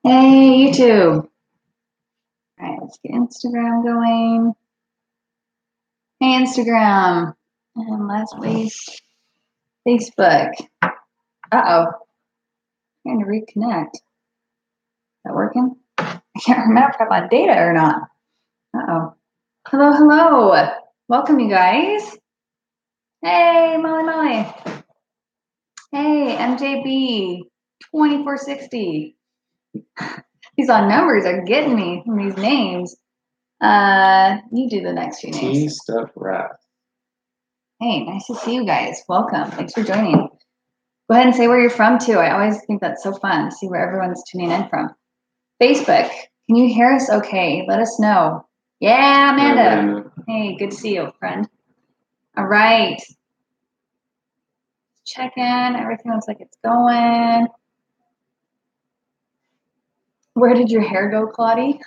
Hey, YouTube. All right, let's get Instagram going. Hey, Instagram. And last waste, Facebook. Uh-oh. Trying to reconnect. Is that working? I can't remember if I'm on data or not. Uh-oh. Hello, hello. Welcome, you guys. Hey, Molly. Hey, MJB 2460. These odd numbers are getting me from these names. You do the next few names. T-Stuff Wrath. Hey, nice to see you guys. Welcome. Thanks for joining. Go ahead and say where you're from too. I always think that's so fun to see where everyone's tuning in from. Facebook, can you hear us okay? Let us know. Yeah, Amanda. Hey, good to see you, friend. All right. Check in. Everything looks like it's going. Where did your hair go, Claudie?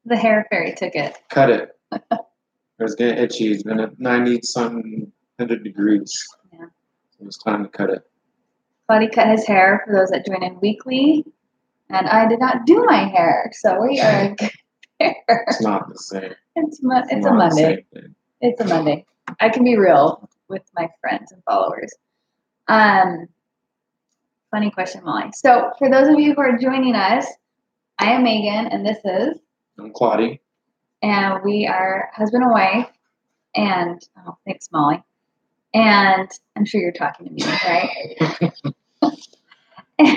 The hair fairy took it. Cut it. It was getting itchy. It's been at 90-something, 100 degrees. Yeah. So it was time to cut it. Claudie cut his hair for those that join in weekly. And I did not do my hair. So we are good there. It's not the same. It's a Monday. It's a Monday. I can be real with my friends and followers. Funny question, Molly. So for those of you who are joining us, I am Megan, and this is... I'm Claudie. And we are husband and wife, and... Oh, thanks, Molly. And I'm sure you're talking to me, right?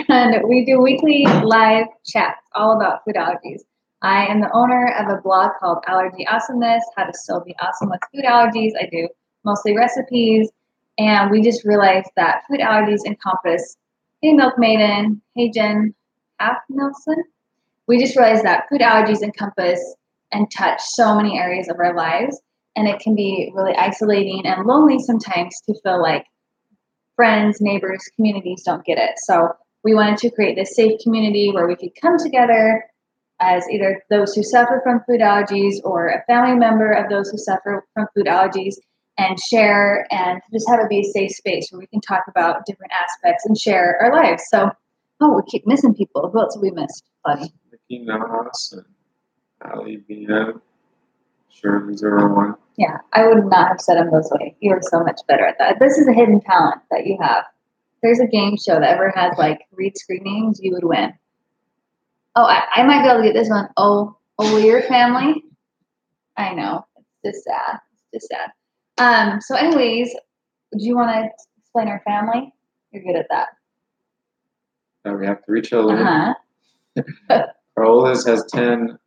And we do weekly live chats all about food allergies. I am the owner of a blog called Allergy Awesomeness, how to still be awesome with food allergies. I do mostly recipes, and we just realized that food allergies encompass, hey, Milk Maiden, hey, Jen, half Nelson. We just realized that food allergies encompass and touch so many areas of our lives, and it can be really isolating and lonely sometimes to feel like friends, neighbors, communities don't get it. So we wanted to create this safe community where we could come together as either those who suffer from food allergies or a family member of those who suffer from food allergies and share and just have it be a safe space where we can talk about different aspects and share our lives. So, we keep missing people. Who else have we missed, buddy? Mickey Mouse and Ali BM. Shirley 01. Yeah, I would not have said them those way. You are so much better at that. This is a hidden talent that you have. If there's a game show that ever has like read screen names, you would win. Oh, I might be able to get this one. Oh, O'Lear family. I know. It's just sad. It's just sad. So anyways, do you want to explain our family? You're good at that. We have 3 children. Uh-huh. Our oldest has 10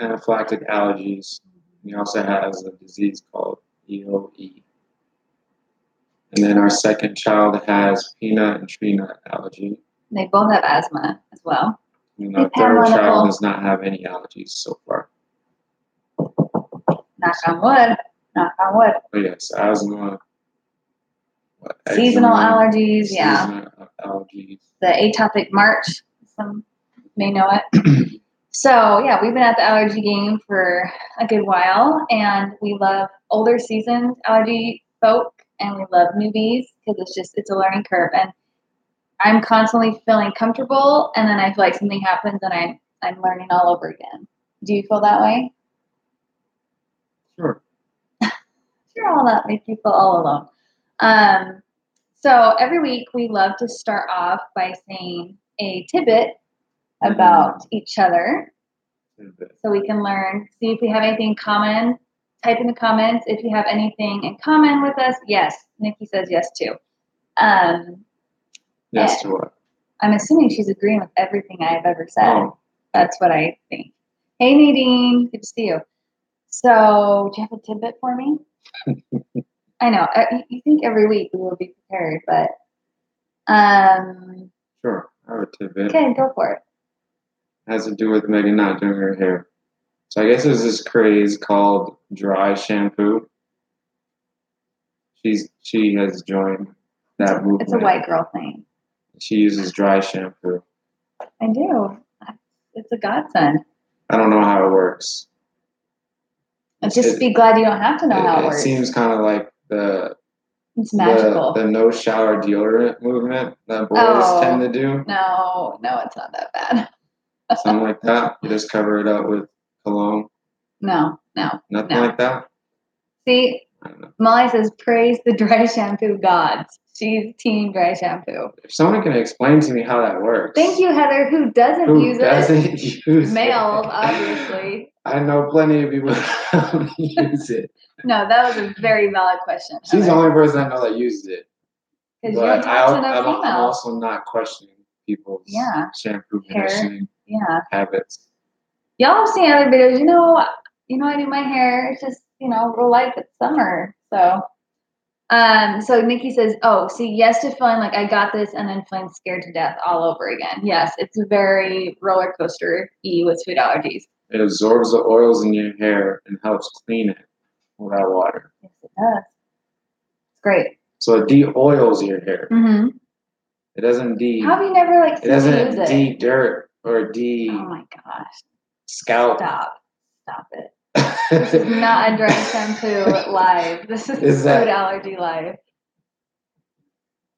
anaphylactic allergies. He also has a disease called EOE. And then our second child has peanut and tree nut allergy. They both have asthma as well. And our third child does not have any allergies so far. Knock on wood. Knock on wood. Oh yes, asthma. Seasonal allergies, yeah. Seasonal allergies. The atopic march, some may know it. So yeah, we've been at the allergy game for a good while, and we love older seasoned allergy folk, and we love newbies because it's a learning curve. And I'm constantly feeling comfortable, and then I feel like something happens, and I'm learning all over again. Do you feel that way? Sure. Sure, all that make you feel all alone. So every week we love to start off by saying a tidbit about each other. So we can learn, see if we have anything in common. Type in the comments if you have anything in common with us. Yes, Nikki says yes too. Yes to what? I'm assuming she's agreeing with everything I've ever said. Oh. That's what I think. Hey Nadine, good to see you. So, do you have a tidbit for me? I know you think every week we will be prepared, but sure, I have a tidbit. Okay, go for it. It has to do with Megan not doing her hair. So I guess there's this craze called dry shampoo. She has joined that movement. It's a white girl thing. She uses dry shampoo. I do. It's a godsend. I don't know how it works. Just be glad you don't have to know how it works. It seems kind of like the It's magical. The no shower deodorant movement that boys tend to do. No, it's not that bad. Something like that. You just cover it up with cologne. No. Nothing like that. See, Molly says, praise the dry shampoo gods. She's team dry shampoo. If someone can explain to me how that works. Thank you, Heather, who doesn't use use males, it. obviously. I know plenty of people who use it. No, that was a very valid question. She's the only person I know that uses it. Because you don't talk to enough females. I'm also not questioning people's shampoo conditioning habits. Y'all have seen other videos. You know, I do my hair. It's just, real life. It's summer. So Nikki says, oh, see, yes to feeling like I got this and then feeling scared to death all over again. Yes, it's a very roller coaster-y with food allergies. It absorbs the oils in your hair and helps clean it without water. Yes, it does. It's great. So it de-oils your hair. Mm-hmm. It doesn't How have you never it doesn't de-dirt or Oh my gosh. scalp. Stop it. This is not a dry shampoo live. This is food allergy live.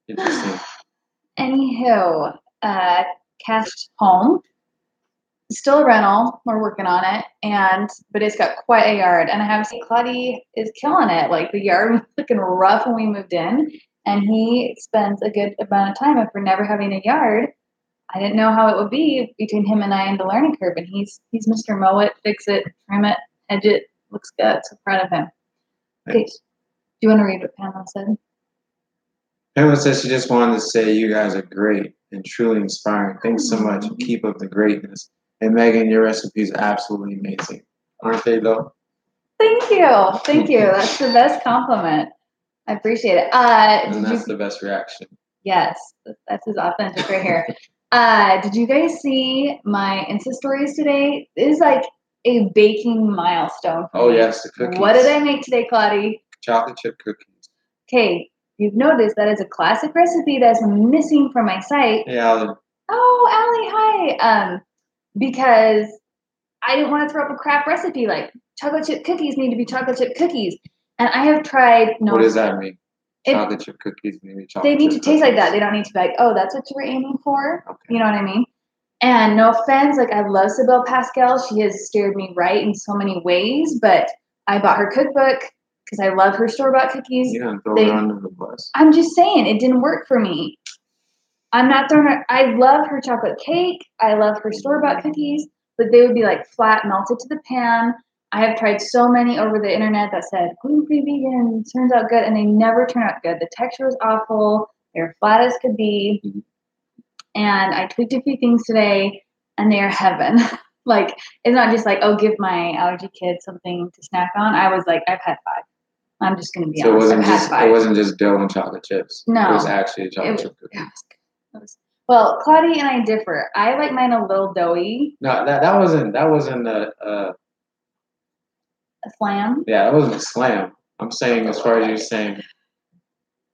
Interesting. Anywho, cast home. Still a rental. We're working on it, but it's got quite a yard. And I have seen Claudie is killing it. Like the yard was looking rough when we moved in, and he spends a good amount of time after never having a yard. I didn't know how it would be between him and I in the learning curve, and he's Mr. Mow it, fix it, trim it, hedge it. Looks good. So proud of him. Okay, do you want to read what Pamela said? Pamela says she just wanted to say you guys are great and truly inspiring. Thanks so much, and keep up the greatness. And Megan, your recipe is absolutely amazing, aren't they? Though. Thank you. That's the best compliment. I appreciate it. And that's the best reaction. Yes, that's his authentic right here. Did you guys see my Insta stories today? It is like a baking milestone for me. Yes, the cookies. What did I make today, Claudie? Chocolate chip cookies. Okay, you've noticed that is a classic recipe that's missing from my site. Hey, Allie. Oh, Allie, hi. Because I didn't want to throw up a crap recipe. Like chocolate chip cookies need to be chocolate chip cookies, and I have tried. No, what does that mean? Chocolate chip cookies need to be chocolate. They need to taste like that. They don't need to be like, oh, that's what you were aiming for. Okay. You know what I mean? And no offense, like I love Sybil Pascal. She has steered me right in so many ways. But I bought her cookbook because I love her store-bought cookies. Yeah, throw her under the bus. I'm just saying, it didn't work for me. I'm not throwing her. I love her chocolate cake. I love her store-bought cookies, but they would be like flat, melted to the pan. I have tried so many over the internet that said gluten-free vegan turns out good, and they never turn out good. The texture was awful. They're flat as could be. Mm-hmm. And I tweaked a few things today, and they are heaven. Like, it's not just like, oh, give my allergy kid something to snack on. I was like, I've had 5. I'm just going to be honest. It wasn't just dough and chocolate chips. No. It was actually a chocolate chip cookie. Well, Claudie and I differ. I like mine a little doughy. No, that wasn't a slam? Yeah, that wasn't a slam. I'm saying, as far as you're saying,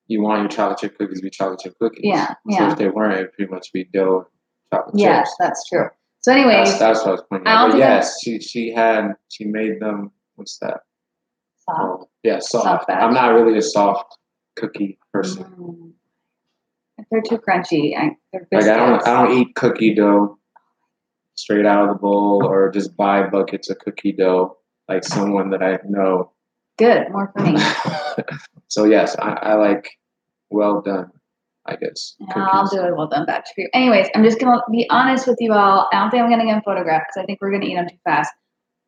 you want your chocolate chip cookies to be chocolate chip cookies. Yeah. So if they weren't, it'd pretty much be dough chocolate chips. Yes, that's true. So anyways. That's what I was pointing out. But yes, she made them, what's that? Soft. Yeah, soft. I'm not really a soft cookie person. If they're too crunchy, they're biscuits. Like I don't eat cookie dough straight out of the bowl or just buy buckets of cookie dough like someone that I know. Good, more for me. So yes, I like well done, I guess. Yeah, I'll do a well done batch for you. Anyways, I'm just gonna be honest with you all. I don't think I'm gonna get them photographed because I think we're gonna eat them too fast.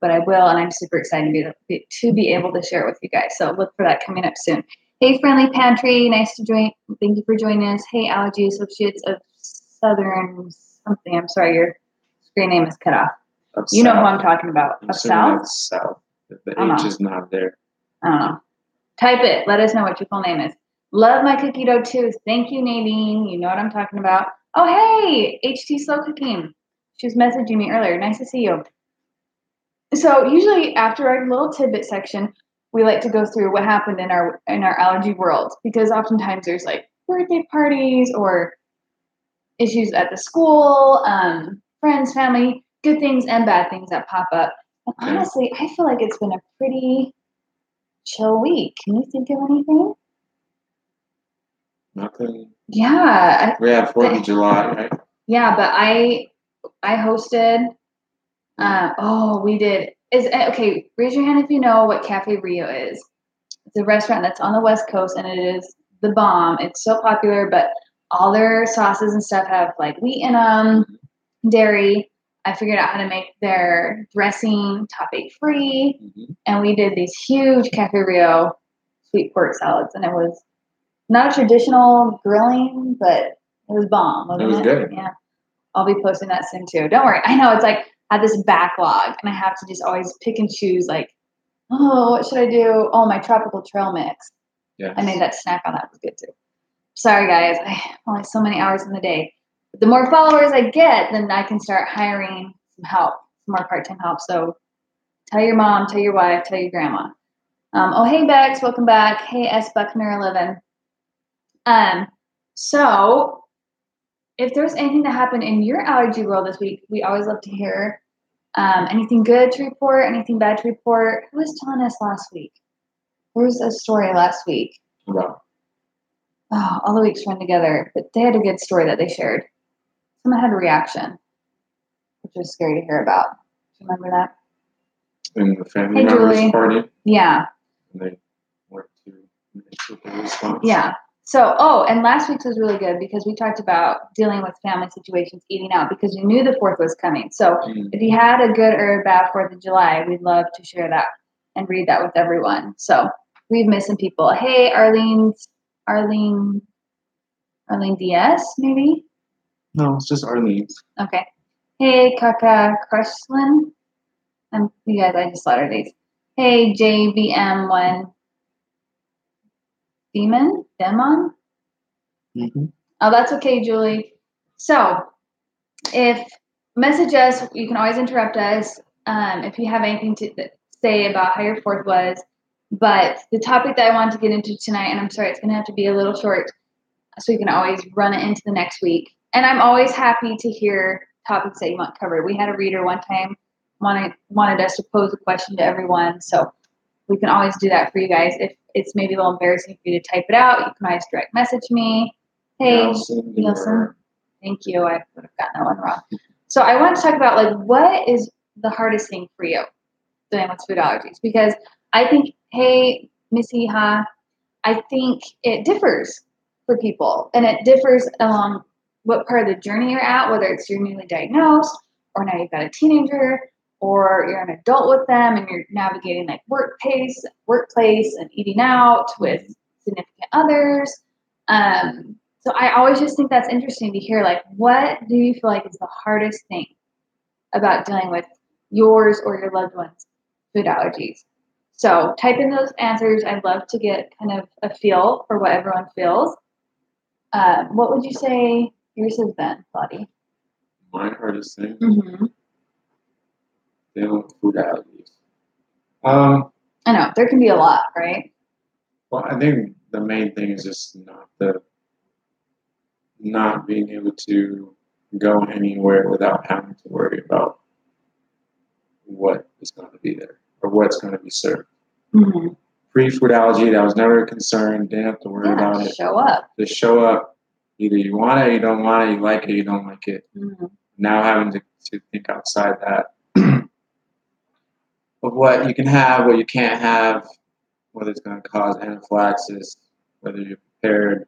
But I will, and I'm super excited to be able to share it with you guys. So look for that coming up soon. Hey, Friendly Pantry, nice to join. Thank you for joining us. Hey, Allergy Associates of Southern something. I'm sorry, your screen name is cut off. You know who I'm talking about. Of South? That's South. The H is not there. I don't know. Type it. Let us know what your full name is. Love my cookie dough too. Thank you, Nadine. You know what I'm talking about. Oh, hey, HT Slow Cooking. She was messaging me earlier. Nice to see you. So usually after our little tidbit section, we like to go through what happened in our allergy world, because oftentimes there's like birthday parties or issues at the school, friends, family, good things and bad things that pop up. And honestly, I feel like it's been a pretty chill week. Can you think of anything? Nothing. Yeah. We had 4th of July, right? Yeah, but I hosted. We did. Okay? Raise your hand if you know what Cafe Rio is. It's a restaurant that's on the West Coast, and it is the bomb. It's so popular, but all their sauces and stuff have like wheat in them, dairy. I figured out how to make their dressing topic free, and we did these huge Cafe Rio sweet pork salads, and it was not a traditional grilling, but it was bomb, wasn't it? Was good. Yeah. I'll be posting that soon too. Don't worry. I know it's like I have this backlog, and I have to just always pick and choose. Like, oh, what should I do? Oh, my tropical trail mix. Yes. I made that snack on that. It was good too. Sorry, guys. I only so many hours in the day. But the more followers I get, then I can start hiring some help, some more part-time help. So tell your mom, tell your wife, tell your grandma. Hey, Bex, welcome back. Hey, S. Buckner 11. So if there's anything that happened in your allergy world this week, we always love to hear anything good to report, anything bad to report. Who was telling us last week? There was a story last week. Wow. Oh, all the weeks run together, but they had a good story that they shared. Someone had a reaction, which was scary to hear about. Do you remember that? In the family members Julie. party? Yeah. And they went to make a response. Yeah. So, and last week's was really good because we talked about dealing with family situations, eating out, because we knew the 4th was coming. So if you had a good or a bad 4th of July, we'd love to share that and read that with everyone. So we've missed some people. Hey, Arlene DS, maybe? No, it's just Arlene. Okay. Hey, Kaka Krushlin. You guys, I just slaughtered these. Hey, JBM1 Demon? Oh, that's okay, Julie. So if message us, you can always interrupt us if you have anything to say about how your 4th was. But the topic that I want to get into tonight, and I'm sorry, it's going to have to be a little short, so you can always run it into the next week. And I'm always happy to hear topics that you want covered. We had a reader one time wanted us to pose a question to everyone, so we can always do that for you guys. If it's maybe a little embarrassing for you to type it out, you can always direct message me. Hey, Nielsen. Thank you. I would have gotten that one wrong. So I want to talk about like what is the hardest thing for you dealing with food allergies? Because I think, hey, Missy, I think it differs for people, and it differs along what part of the journey you're at, whether it's you're newly diagnosed or now you've got a teenager or you're an adult with them and you're navigating like workplace and eating out with significant others. So I always just think that's interesting to hear, like, what do you feel like is the hardest thing about dealing with yours or your loved ones' food allergies? So type in those answers. I'd love to get kind of a feel for what everyone feels. What would you say yours has been, Claudia? My hardest thing? Mm-hmm. Dealing with food allergies. I know, there can be a lot, right? Well, I think the main thing is just not being able to go anywhere without having to worry about what is going to be there or what's going to be served. Mm-hmm. Pre-food allergy, that was never a concern. Didn't have to worry about it. Show up. Just show up. Either you want it, you don't want it, you like it, you don't like it. Mm-hmm. Now having to think outside that of what you can have, what you can't have, whether it's going to cause anaphylaxis, whether you're prepared.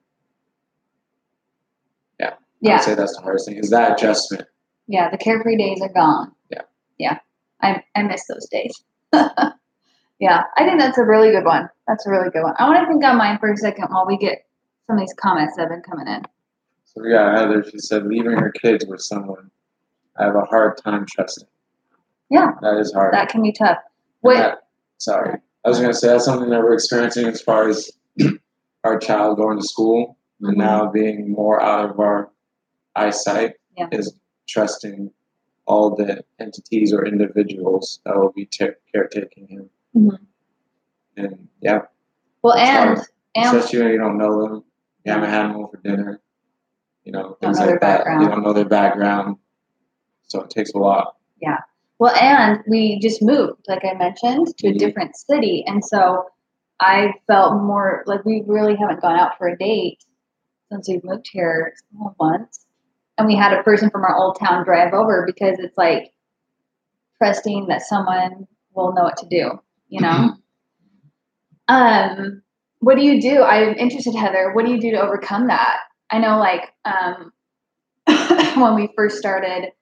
I would say that's the hardest thing, is that adjustment. Yeah, the carefree days are gone. Yeah. I miss those days. Yeah, I think that's a really good one. I want to think on mine for a second while we get some of these comments that have been coming in. So Heather, she said, leaving her kids with someone, I have a hard time trusting. Yeah. That is hard. That can be tough. I was going to say that's something that we're experiencing as far as our child going to school and now being more out of our eyesight is trusting all the entities or individuals that will be caretaking him. And well, and especially when you don't know them, you haven't had them over for dinner, things like that. You don't know their background, so it takes a lot. Yeah. Well, and we just moved, like I mentioned, to a different city, and so I felt more like we really haven't gone out for a date since we've moved here once. And we had a person from our old town drive over because it's like trusting that someone will know what to do, you know? What do you do? I'm interested, Heather. What do you do to overcome that? I know, like, when we first started,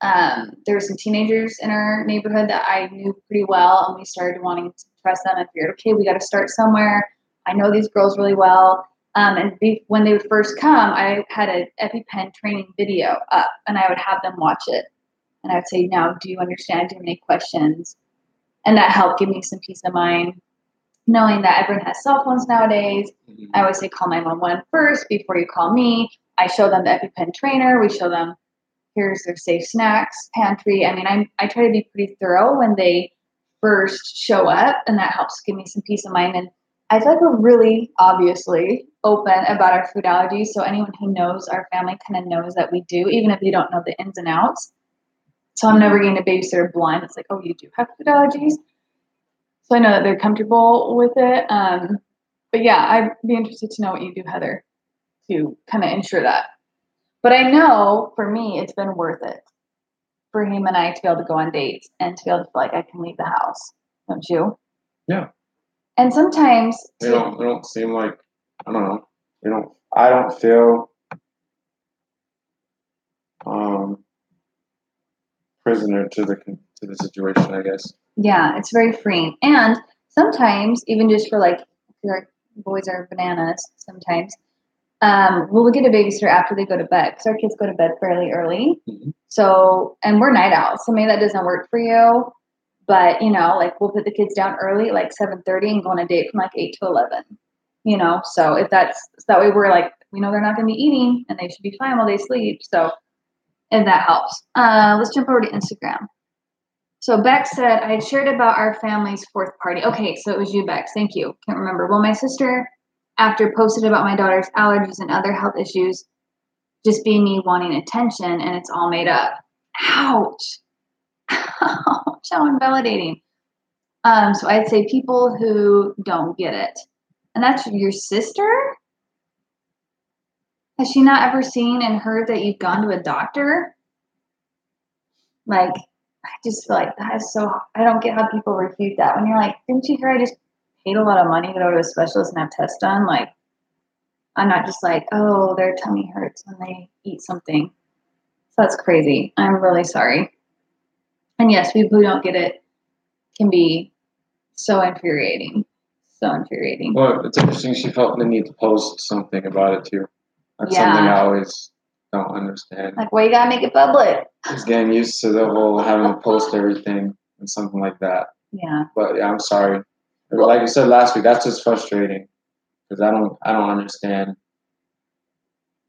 there were some teenagers in our neighborhood that I knew pretty well, and we started wanting to trust them and figured, okay, we got to start somewhere. I know these girls really well. When they would first come, I had an EpiPen training video up, and I would have them watch it. And I would say, now, do you understand? Do you have any questions? And that helped give me some peace of mind, knowing that everyone has cell phones nowadays. I always say, call 911 first before you call me. I show them the EpiPen trainer. We show them, here's their safe snacks pantry. I mean, I try to be pretty thorough when they first show up, and that helps give me some peace of mind. And I feel like we're really obviously open about our food allergies. So anyone who knows our family kind of knows that we do, even if you don't know the ins and outs. So I'm never getting a babysitter blind. It's like, oh, you do have food allergies. So I know that they're comfortable with it. But yeah, I'd be interested to know what you do, Heather, to kind of ensure that. But I know for me, it's been worth it for him and I to be able to go on dates and to be able to feel like I can leave the house. Don't you? Yeah. And sometimes they don't seem like, I don't know. I don't feel prisoner to the situation, I guess. Yeah, it's very freeing. And sometimes even just for like, our boys are bananas sometimes. We'll get a babysitter after they go to bed because our kids go to bed fairly early. Mm-hmm. So, and we're night owls, so maybe that doesn't work for you. But like we'll put the kids down early, like 7:30, and go on a date from like 8 to 11. So if that way, we're like, we know they're not going to be eating, and they should be fine while they sleep. So, and that helps. Let's jump over to Instagram. So Beck said, I had shared about our family's fourth party. Okay, so it was you, Beck. Thank you. Can't remember. Well, my sister, after posted about my daughter's allergies and other health issues, just being me wanting attention, and it's all made up. Ouch. Ouch, how invalidating. So I'd say people who don't get it. And that's your sister? Has she not ever seen and heard that you've gone to a doctor? Like, I just feel like that is so, I don't get how people refute that. When you're like, didn't you hear I just paid a lot of money to go to a specialist and have tests done? Like, I'm not just like, oh, their tummy hurts when they eat something. So that's crazy. I'm really sorry. And yes, people who don't get it can be so infuriating. So infuriating. Well, it's interesting she felt the need to post something about it too. That's Yeah. something I always don't understand. Like, why you gotta make it public? Just getting used to the whole having to post everything and something like that. Yeah. But yeah, I'm sorry. Like you said last week, that's just frustrating because I don't understand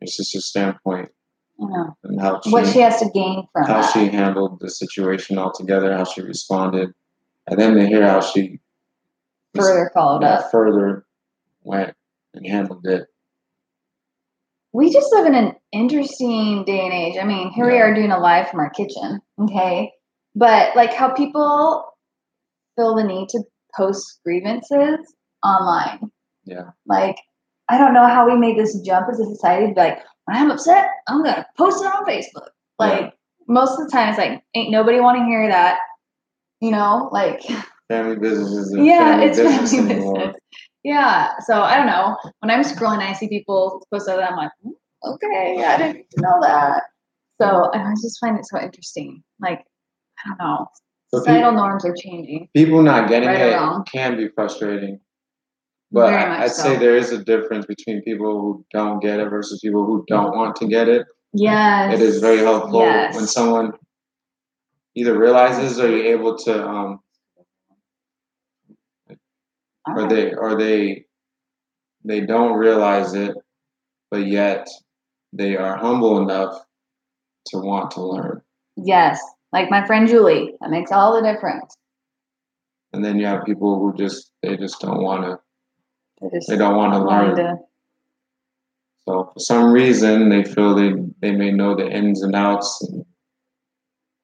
your sister's standpoint. And how what she has to gain from how that. she handled the situation altogether, how she responded, and then to hear how she further followed up. Further went and handled it. We just live in an interesting day and age. I mean, here we are doing a live from our kitchen, okay? But like how people feel the need to post grievances online. Yeah. Like, I don't know how we made this jump as a society to be like, when I'm upset, I'm gonna post it on Facebook. Like most of the time it's like, ain't nobody wanna hear that. Like family business isn't family business anymore. Yeah. So I don't know. When I'm scrolling, I see people post that. I'm like, okay, I didn't know that. So I just find it so interesting. Like, I don't know. Societal norms are changing. People not getting it can be frustrating. But I'd say there is a difference between people who don't get it versus people who don't want to get it. Yes. It is very helpful when someone either realizes or you're able to or they don't realize it, but yet they are humble enough to want to learn. Yes, like my friend Julie. That makes all the difference. And then you have people who they just don't want to. They don't want to learn. So for some reason, they feel they may know the ins and outs,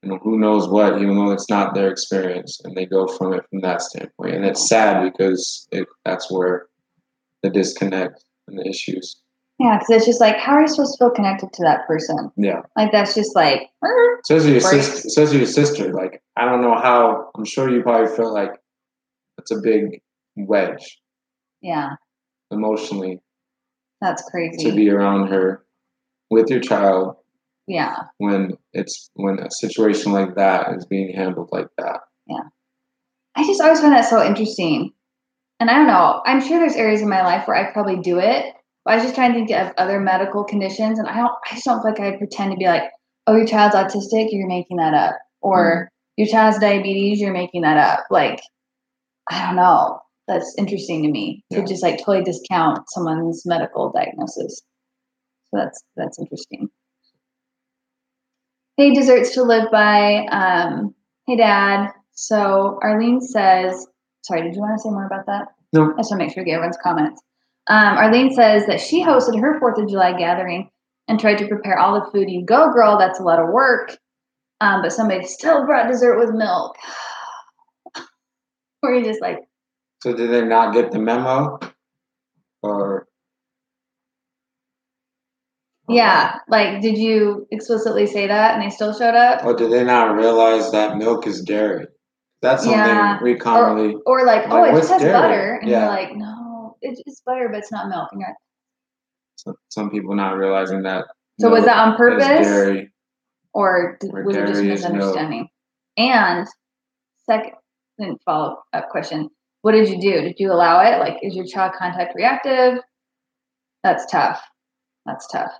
and who knows what, even though it's not their experience, and they go from that standpoint. And it's sad because that's where the disconnect and the issues. Yeah, because it's just like, how are you supposed to feel connected to that person? Yeah. Like, that's just like, Especially your breaks. sister. Especially your sister. Like, I don't know how. I'm sure you probably feel like it's a big wedge Yeah, emotionally that's to crazy. be around her with your child Yeah, when a situation like that is being handled like that. yeah. I just always find that so interesting. And I don't know, I'm sure there's areas in my life where I probably do it, but I was just trying to think of other medical conditions. And I just don't feel like I pretend to be like, oh, your child's autistic, you're making that up. Or your child's diabetes, you're making that up. Like, I don't know. That's interesting to me to just like totally discount someone's medical diagnosis. So that's interesting. Hey, desserts to live by. Hey, Dad. So Arlene says, sorry, did you want to say more about that? No. I just want to make sure to get everyone's comments. Arlene says that she hosted her 4th of July gathering and tried to prepare all the food. You go, girl. That's a lot of work. But somebody still brought dessert with milk. Or you just like. So did they not get the memo? Or. Yeah, like, did you explicitly say that and they still showed up? Or did they not realize that milk is dairy? That's something we commonly. Or like, oh, it just has dairy? butter. And you're like, no, it's butter, but it's not milk. And you're like, some people not realizing that. So was that on purpose? Dairy, or was it just a misunderstanding? And second follow-up question, what did you do? Did you allow it? Like, is your child contact reactive? That's tough. That's tough.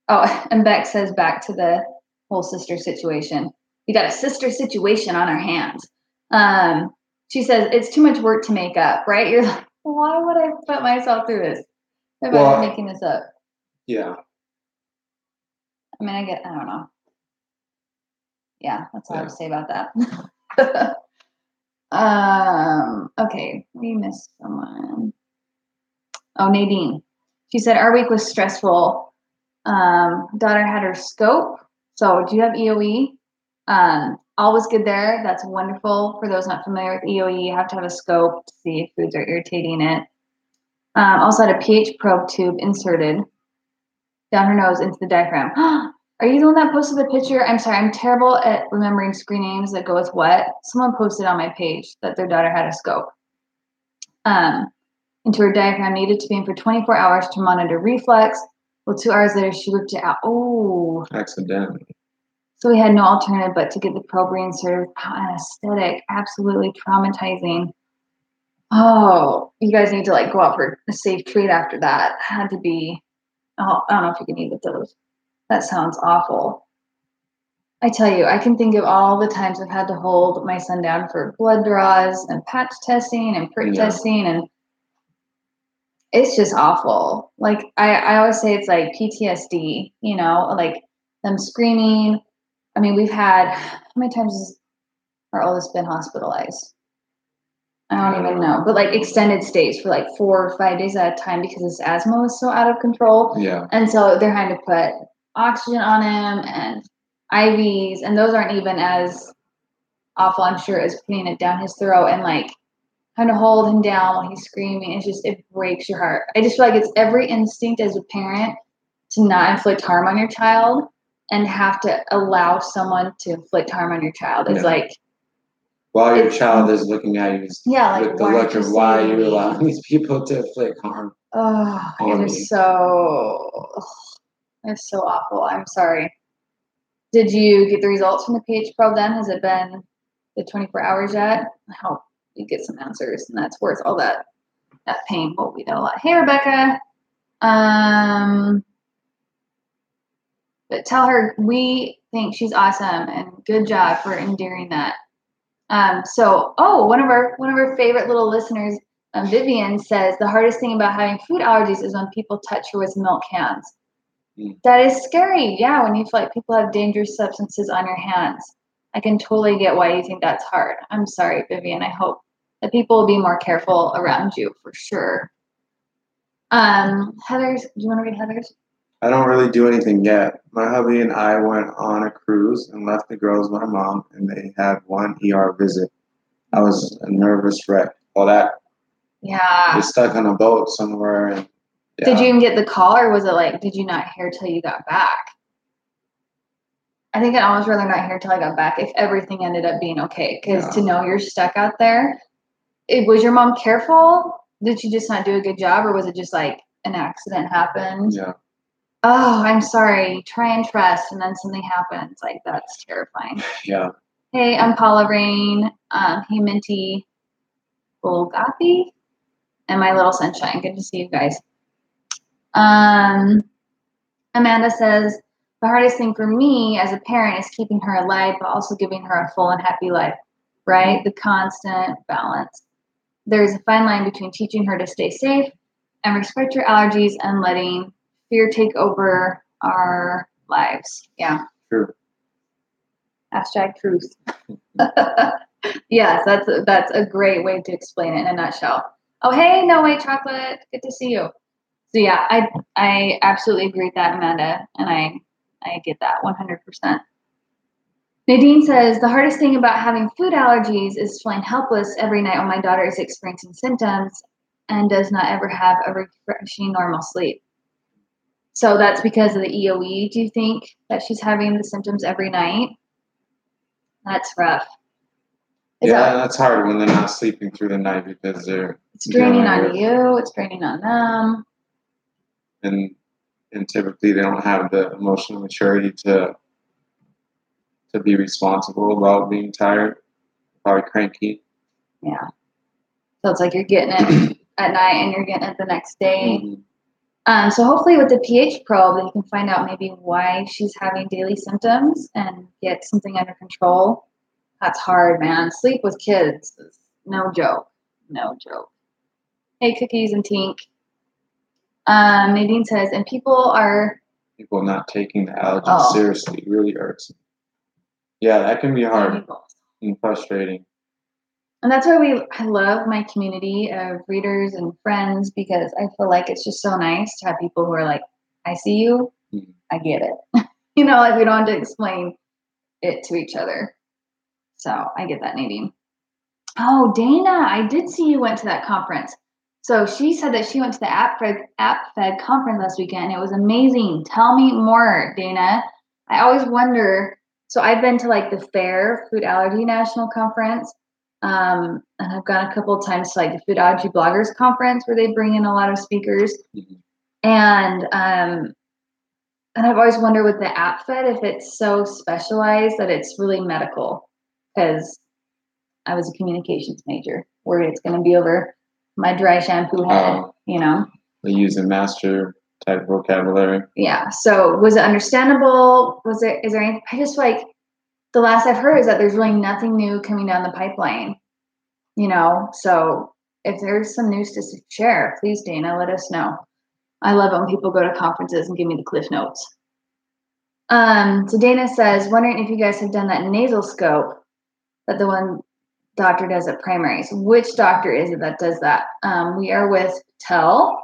Oh, and Beck says back to the whole sister situation. We got a sister situation on our hands. She says it's too much work to make up, right? You're like, why would I put myself through this if I'm making this up? Yeah. I mean, I don't know. Yeah, that's all I have to say about that. Okay, we missed someone. Oh, Nadine. She said our week was stressful. Daughter had her scope. So do you have EOE? All was good there. That's wonderful. For those not familiar with EOE, you have to have a scope to see if foods are irritating it. Also had a pH probe tube inserted down her nose into the diaphragm. Are you the one that posted the picture? I'm sorry, I'm terrible at remembering screen names that go with what. Someone posted on my page that their daughter had a scope. Into her diaphragm, needed to be in for 24 hours to monitor reflux. Well, 2 hours later, she ripped it out. Oh. Accidentally. So we had no alternative but to get the probe reinserted without anesthetic. Absolutely traumatizing. Oh, you guys need to like go out for a safe treat after that. Had to be, oh, I don't know if you can eat with those. That sounds awful. I tell you, I can think of all the times I've had to hold my son down for blood draws and patch testing and prick testing, and it's just awful. Like I always say it's like PTSD, you know, like them screaming. I mean, we've had, how many times has our oldest been hospitalized? I don't even know, but like extended stays for like 4 or 5 days at a time because his asthma was so out of control. Yeah. And so they're having to put oxygen on him and IVs, and those aren't even as awful, I'm sure, as putting it down his throat and like trying to hold him down while he's screaming. It's just, it breaks your heart. I just feel like it's every instinct as a parent to not inflict harm on your child and have to allow someone to inflict harm on your child. It's like, while your child is looking at you, like, with the look of why are you allowing these people to inflict harm. Oh, it is it's so awful. I'm sorry. Did you get the results from the pH probe then? Has it been the 24 hours yet? I hope you get some answers, and that's worth all that pain. Well, we know a lot. Hey, Rebecca. But tell her we think she's awesome and good job for enduring that. One of our favorite little listeners, Vivian, says the hardest thing about having food allergies is when people touch her with milk hands. That is scary. Yeah, when you feel like people have dangerous substances on your hands. I can totally get why you think that's hard. I'm sorry, Vivian. I hope that people will be more careful around you for sure. Heather's, do you want to read Heather's? I don't really do anything yet. My hubby and I went on a cruise and left the girls with my mom, and they had one ER visit. I was a nervous wreck. All that. Yeah. They're stuck on a boat somewhere, and Yeah. Did you even get the call, or was it like, did you not hear till you got back? I think I'd almost rather not hear till I got back if everything ended up being okay. Because to know you're stuck out there, was your mom careful? Did she just not do a good job, or was it just like an accident happened? Yeah. Oh, I'm sorry. Try and trust, and then something happens. Like, that's terrifying. Yeah. Hey, I'm Paula Rain. Hey, Minty Golgothy, and my little sunshine. Good to see you guys. Amanda says, the hardest thing for me as a parent is keeping her alive, but also giving her a full and happy life, right? The constant balance. There's a fine line between teaching her to stay safe and respect her allergies and letting fear take over our lives. Yeah. True. Hashtag truth. Yes, that's a great way to explain it in a nutshell. Oh, hey, No Way Chocolate. Good to see you. So yeah, I absolutely agree with that, Amanda, and I get that 100%. Nadine says, the hardest thing about having food allergies is feeling helpless every night when my daughter is experiencing symptoms and does not ever have a refreshing normal sleep. So that's because of the EOE, do you think, that she's having the symptoms every night? That's rough. That's hard when they're not sleeping through the night because it's draining on you, it's draining on them. And typically they don't have the emotional maturity to be responsible about being tired, probably cranky. Yeah. So it's like you're getting it at night and you're getting it the next day. Mm-hmm. So hopefully with the pH probe, you can find out maybe why she's having daily symptoms and get something under control. That's hard, man. Sleep with kids is no joke. No joke. Hey, Cookies and Tink. Nadine says, and people not taking the allergy seriously really hurts. Yeah, that can be hard and frustrating. And that's why I love my community of readers and friends, because I feel like it's just so nice to have people who are like, I see you, I get it. You know, like we don't have to explain it to each other. So I get that, Nadine. Oh, Dana, I did see you went to that conference. So she said that she went to the AppFed conference last weekend. It was amazing. Tell me more, Dana. I always wonder. So I've been to like the FAIR Food Allergy National Conference. And I've gone a couple of times to like the Food Allergy Bloggers Conference where they bring in a lot of speakers. And I've always wondered with the AppFed if it's so specialized that it's really medical, because I was a communications major, where it's going to be over my dry shampoo head, you know. They use a master type vocabulary. Yeah. So was it understandable? Is there anything? I just feel like the last I've heard is that there's really nothing new coming down the pipeline, you know. So if there's some news to share, please, Dana, let us know. I love it when people go to conferences and give me the cliff notes. So Dana says, wondering if you guys have done that nasal scope that the one doctor does at primaries. Which doctor is it that does that? We are with Tell,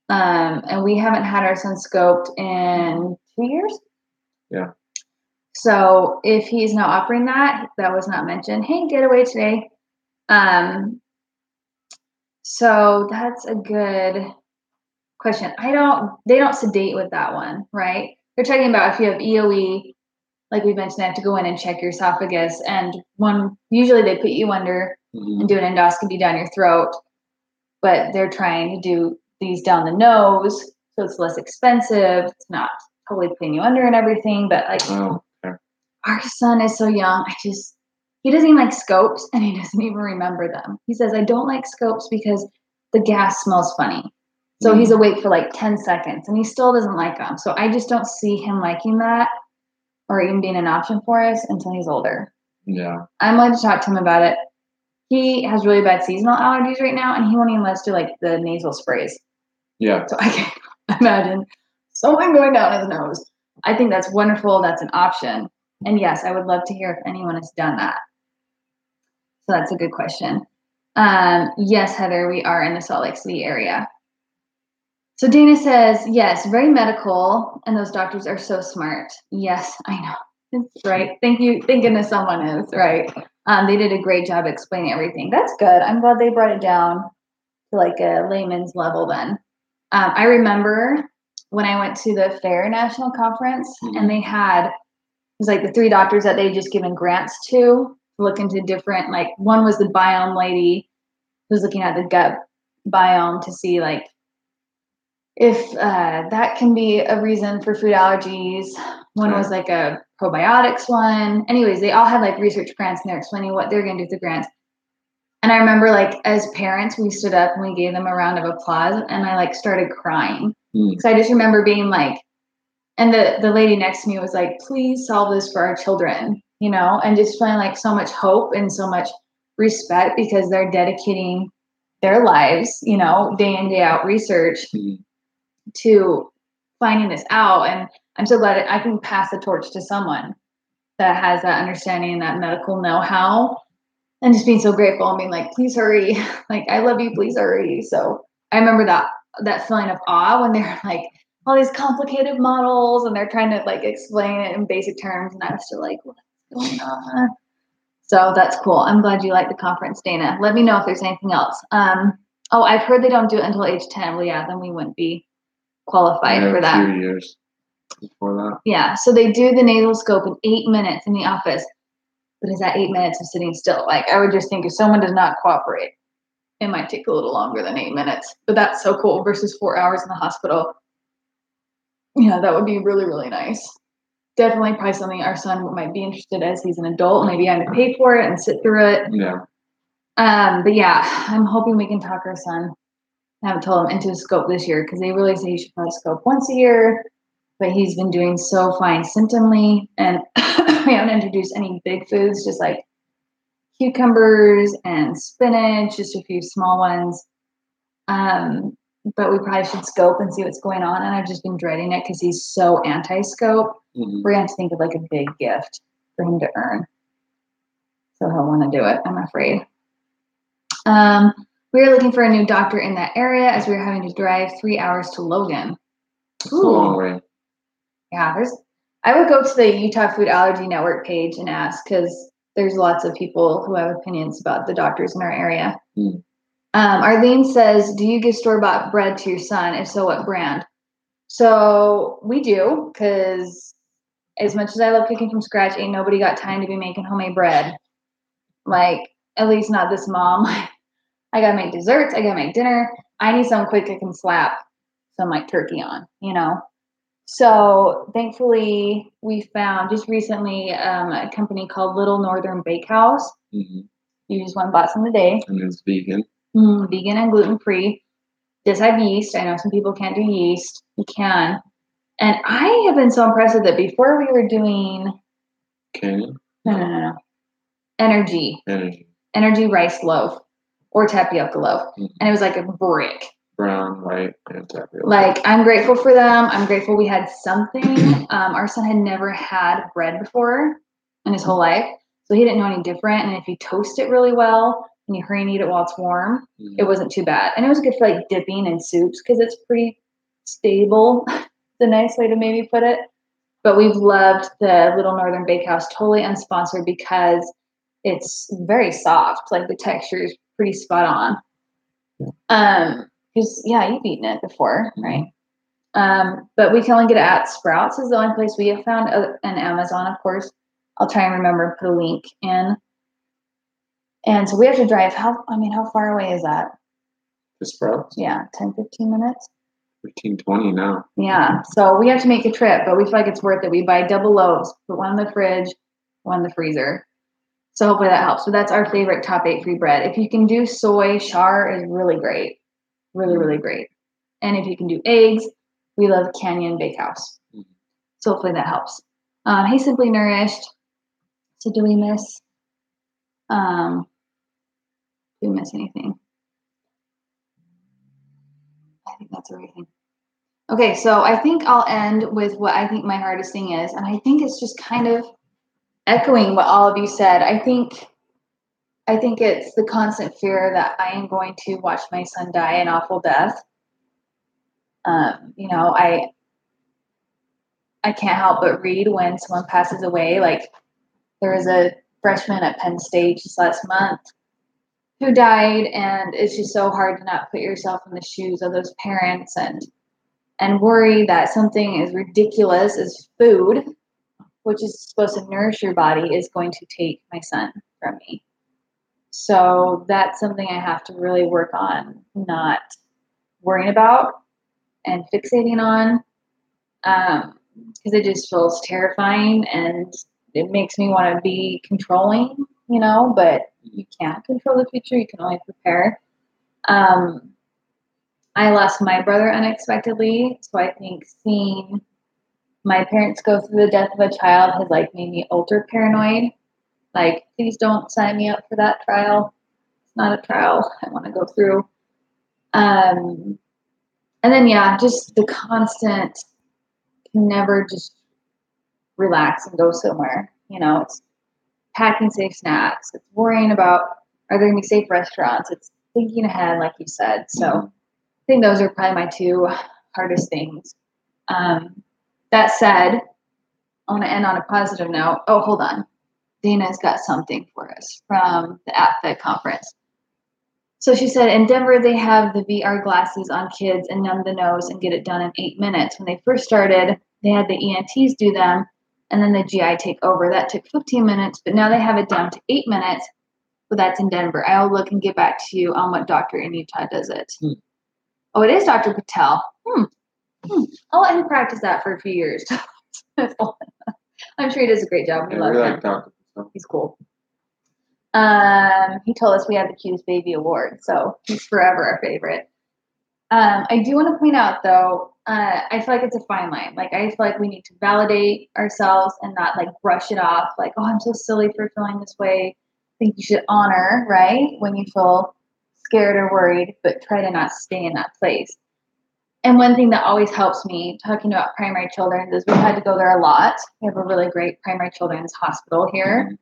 and we haven't had our son scoped in 2 years. Yeah. So if he's not offering that was not mentioned. Hey, getaway today. So that's a good question. They don't sedate with that one, right? They're talking about if you have EOE, like we mentioned, they have to go in and check your esophagus. And usually they put you under and do an endoscopy down your throat, but they're trying to do these down the nose, so it's less expensive. It's not totally putting you under and everything, but like our son is so young. He doesn't even like scopes, and he doesn't even remember them. He says, I don't like scopes because the gas smells funny. So he's awake for like 10 seconds and he still doesn't like them. So I just don't see him liking that or even being an option for us until he's older. Yeah. I'm going to talk to him about it. He has really bad seasonal allergies right now, and he won't even let us do like the nasal sprays. Yeah. So I can't imagine something going down his nose. I think that's wonderful. That's an option. And yes, I would love to hear if anyone has done that. So that's a good question. Yes, Heather, we are in the Salt Lake City area. So Dana says, yes, very medical, and those doctors are so smart. Yes, I know. It's right. Thank you. Thank goodness someone is, right? They did a great job explaining everything. That's good. I'm glad they brought it down to like a layman's level then. I remember when I went to the Fair National Conference, and they had, it was like the 3 doctors that they just given grants to look into different, like one was the biome lady who's looking at the gut biome to see like if that can be a reason for food allergies. One was like a probiotics one. Anyways, they all had like research grants and they're explaining what they're going to do with the grants. And I remember like as parents, we stood up and we gave them a round of applause and I like started crying. Because I just remember being like, and the lady next to me was like, please solve this for our children, you know, and just feeling like so much hope and so much respect because they're dedicating their lives, you know, day in, day out research to finding this out. And I'm so glad I can pass the torch to someone that has that understanding and that medical know-how, and just being so grateful and being like, please hurry. Like, I love you, please hurry. So I remember that feeling of awe when they're like all these complicated models and they're trying to like explain it in basic terms. And I was still like, what's going on? So that's cool. I'm glad you like the conference, Dana. Let me know if there's anything else. Oh, I've heard they don't do it until age 10. Well, yeah, then we wouldn't be qualified for that. 2 years before that. Yeah, so they do the nasal scope in 8 minutes in the office, but is that 8 minutes of sitting still? Like, I would just think if someone does not cooperate, it might take a little longer than 8 minutes. But that's so cool versus 4 hours in the hospital. Yeah, that would be really, really nice. Definitely probably something our son might be interested as he's an adult. Maybe having to pay for it and sit through it. Yeah. But yeah, I'm hoping we can talk our son. I haven't told him into a scope this year because they really say you should probably scope once a year. But he's been doing so fine symptomly, and we haven't introduced any big foods, just like cucumbers and spinach, just a few small ones. But we probably should scope and see what's going on. And I've just been dreading it because he's so anti-scope. We're gonna have to think of like a big gift for him to earn. So he'll want to do it, I'm afraid. We are looking for a new doctor in that area as we are having to drive 3 hours to Logan. Ooh. Yeah, I would go to the Utah Food Allergy Network page and ask because there's lots of people who have opinions about the doctors in our area. Arlene says, do you give store-bought bread to your son? If so, what brand? So we do, because as much as I love cooking from scratch, ain't nobody got time to be making homemade bread. Like, at least not this mom. I gotta make desserts, I gotta make dinner. I need something quick I can slap some like turkey on, you know? So thankfully, we found just recently a company called Little Northern Bakehouse. You just went and bought some today. And it's vegan. Vegan and gluten-free. Does have yeast. I know some people can't do yeast. You can. And I have been so impressed with it. Before we were doing Canyon? No. Energy rice loaf or tapioca loaf. And it was like a brick. Brown, white, and tapioca. Like, I'm grateful for them. I'm grateful we had something. Our son had never had bread before in his whole life. So he didn't know any different. And if you toast it really well and you hurry and eat it while it's warm, it wasn't too bad. And it was good for like dipping in soups because it's pretty stable. The nice way to maybe put it. But we've loved the Little Northern Bakehouse, totally unsponsored, because it's very soft. Like the texture is pretty spot on. Because yeah, you've eaten it before, right? But we can only get it at Sprouts is the only place we have found, and Amazon, of course. I'll try and remember and put a link in. And so we have to drive. How far away is that? The Sprouts? Yeah, 10, 15 minutes. 15, 20 now. Yeah, so we have to make a trip, but we feel like it's worth it. We buy double loaves, put one in the fridge, one in the freezer. So hopefully that helps. So that's our favorite top 8 free bread. If you can do soy, char is really great. Really, really great. And if you can do eggs, we love Canyon Bakehouse. So hopefully that helps. Hey, Simply Nourished. So do we miss anything? I think that's everything. Okay, so I think I'll end with what I think my hardest thing is. And I think it's just kind of echoing what all of you said. I think it's the constant fear that I am going to watch my son die an awful death. I can't help but read when someone passes away. Like, there was a freshman at Penn State just last month who died, and it's just so hard to not put yourself in the shoes of those parents and worry that something as ridiculous as food, which is supposed to nourish your body, is going to take my son from me. So that's something I have to really work on not worrying about and fixating on, because it just feels terrifying and it makes me want to be controlling, but you can't control the future. You can only prepare. I lost my brother unexpectedly, so I think seeing my parents go through the death of a child has like made me ultra paranoid. Like, please don't sign me up for that trial. It's not a trial I want to go through. And then just the constant can never just relax and go somewhere. It's packing safe snacks. It's worrying about, are there going to be safe restaurants? It's thinking ahead, like you said. So I think those are probably my two hardest things. That said, I want to end on a positive note. Oh, hold on. Dana's got something for us from the AppFed conference. So she said in Denver, they have the VR glasses on kids and numb the nose and get it done in 8 minutes. When they first started, they had the ENTs do them and then the GI take over. That took 15 minutes, but now they have it down to 8 minutes. But that's in Denver. I'll look and get back to you on what doctor in Utah does it. Oh, it is Dr. Patel. I'll let him practice that for a few years. I'm sure he does a great job. We love him. Dr. Patel. He's cool. He told us we had the cutest baby award, so he's forever our favorite. I do want to point out, though, I feel like it's a fine line. Like, I feel like we need to validate ourselves and not, like, brush it off. Like, oh, I'm so silly for feeling this way. I think you should honor, right, when you feel scared or worried, but try to not stay in that place. And one thing that always helps me talking about primary children is we've had to go there a lot. We have a really great primary children's hospital here.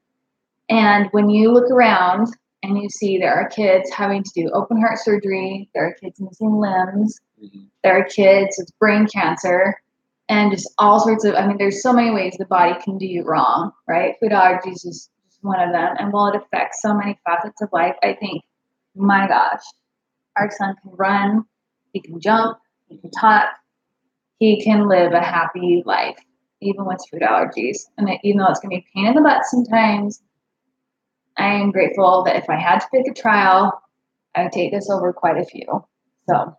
And when you look around and you see there are kids having to do open heart surgery, there are kids missing limbs, there are kids with brain cancer, and just all sorts of, there's so many ways the body can do you wrong, right? Food allergies is one of them. And while it affects so many facets of life, I think, my gosh, our son can run, he can jump, he can talk, he can live a happy life, even with food allergies. And even though it's going to be a pain in the butt sometimes, I am grateful that if I had to pick a trial, I would take this over quite a few. So,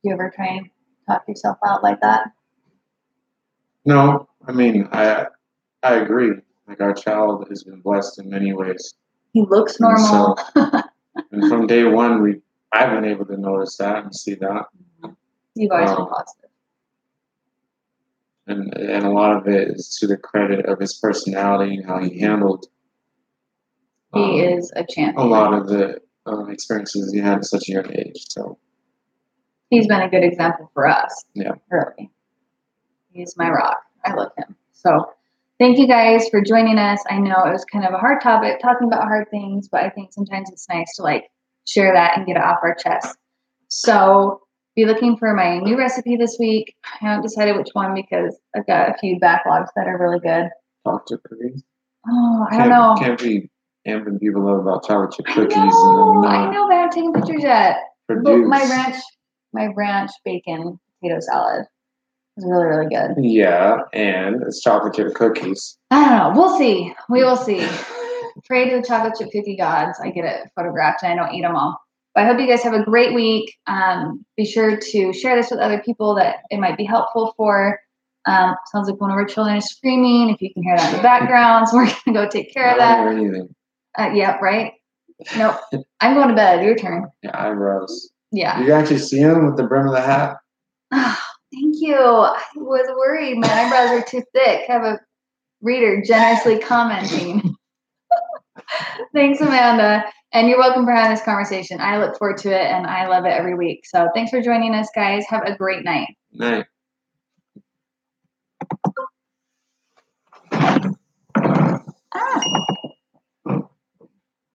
do you ever try and talk yourself out like that? No, I agree. Like, our child has been blessed in many ways. He looks normal. And from day one, I've been able to notice that and see that. You've always been positive. And a lot of it is to the credit of his personality and how he handled. He is a champion. A lot of the experiences he had at such a young age. So he's been a good example for us. Yeah. Really. He's my rock. I love him. So thank you guys for joining us. I know it was kind of a hard topic, talking about hard things, but I think sometimes it's nice to share that and get it off our chest. So be looking for my new recipe this week. I haven't decided which one because I've got a few backlogs that are really good. Chocolate cookies. Oh, I don't know. Can't be amping people up about chocolate chip cookies. I know, but I haven't taken pictures yet. Produce. My ranch bacon potato salad is really, really good. Yeah, and it's chocolate chip cookies. I don't know. We'll see. We will see. Pray to the chocolate chip cookie gods. I get it photographed and I don't eat them all. But I hope you guys have a great week. Be sure to share this with other people that it might be helpful for. Sounds like one of our children is screaming. If you can hear that in the background, so we're going to go take care of that. I don't hear anything. Yeah, right? Nope. I'm going to bed. Your turn. Yeah, eyebrows. Yeah. You actually see him with the brim of the hat? Oh, thank you. I was worried. My eyebrows are too thick. Have a reader generously commenting. Thanks, Amanda. And you're welcome for having this conversation. I look forward to it, and I love it every week. So thanks for joining us, guys. Have a great night. Night.